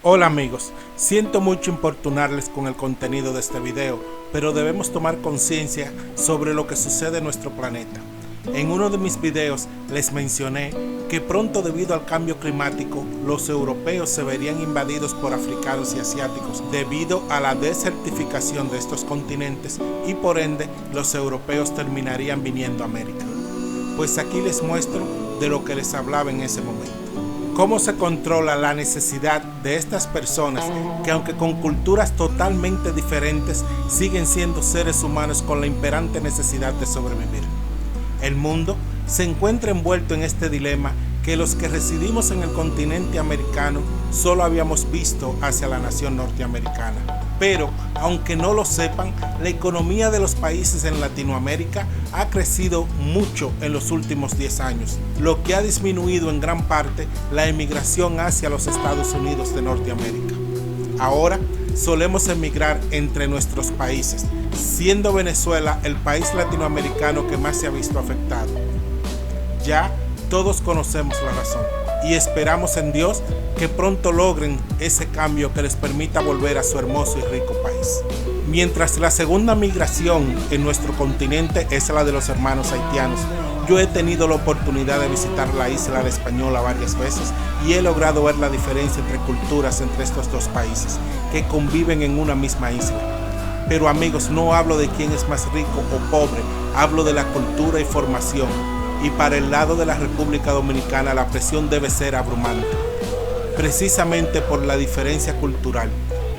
Hola amigos, siento mucho importunarles con el contenido de este video, pero debemos tomar conciencia sobre lo que sucede en nuestro planeta. En uno de mis videos les mencioné que pronto, debido al cambio climático, los europeos se verían invadidos por africanos y asiáticos debido a la desertificación de estos continentes, y por ende los europeos terminarían viniendo a América. Pues aquí les muestro de lo que les hablaba en ese momento. Cómo se controla la necesidad de estas personas que, aunque con culturas totalmente diferentes, siguen siendo seres humanos con la imperante necesidad de sobrevivir. El mundo se encuentra envuelto en este dilema que los que residimos en el continente americano solo habíamos visto hacia la nación norteamericana. Pero, aunque no lo sepan, la economía de los países en Latinoamérica ha crecido mucho en los últimos 10 años, lo que ha disminuido en gran parte la emigración hacia los Estados Unidos de Norteamérica. Ahora solemos emigrar entre nuestros países, siendo Venezuela el país latinoamericano que más se ha visto afectado. Ya todos conocemos la razón y esperamos en Dios que pronto logren ese cambio que les permita volver a su hermoso y rico país. Mientras la segunda migración en nuestro continente es la de los hermanos haitianos, yo he tenido la oportunidad de visitar la isla de Española varias veces y he logrado ver la diferencia entre culturas entre estos dos países que conviven en una misma isla. Pero amigos, no hablo de quién es más rico o pobre, hablo de la cultura y formación. Y para el lado de la República Dominicana la presión debe ser abrumante, precisamente por la diferencia cultural.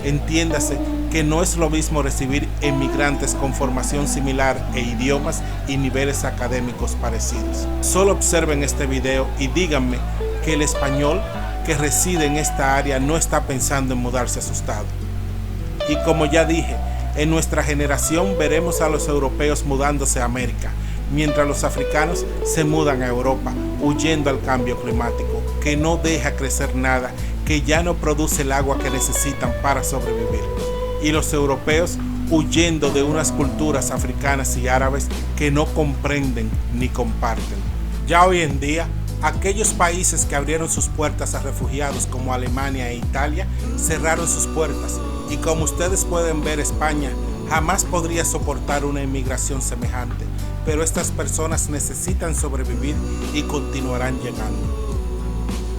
Entiéndase que no es lo mismo recibir emigrantes con formación similar e idiomas y niveles académicos parecidos. Solo observen este video y díganme que el español que reside en esta área no está pensando en mudarse a su estado. Y como ya dije, en nuestra generación veremos a los europeos mudándose a América, mientras los africanos se mudan a Europa, huyendo al cambio climático, que no deja crecer nada, que ya no produce el agua que necesitan para sobrevivir. Y los europeos huyendo de unas culturas africanas y árabes que no comprenden ni comparten. Ya hoy en día, aquellos países que abrieron sus puertas a refugiados como Alemania e Italia, cerraron sus puertas. Y como ustedes pueden ver, España jamás podría soportar una inmigración semejante. Pero estas personas necesitan sobrevivir y continuarán llegando.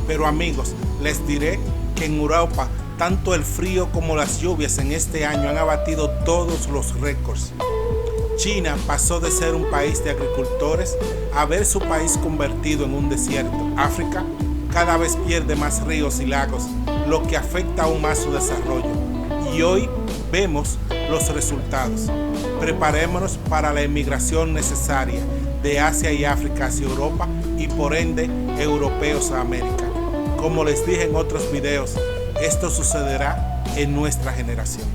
Pero amigos, les diré que en Europa, tanto el frío como las lluvias en este año han abatido todos los récords. China pasó de ser un país de agricultores a ver su país convertido en un desierto. África cada vez pierde más ríos y lagos, lo que afecta aún más su desarrollo. Y hoy vemos los resultados. Preparémonos para la emigración necesaria de Asia y África hacia Europa y por ende europeos a América. Como les dije en otros videos, esto sucederá en nuestra generación.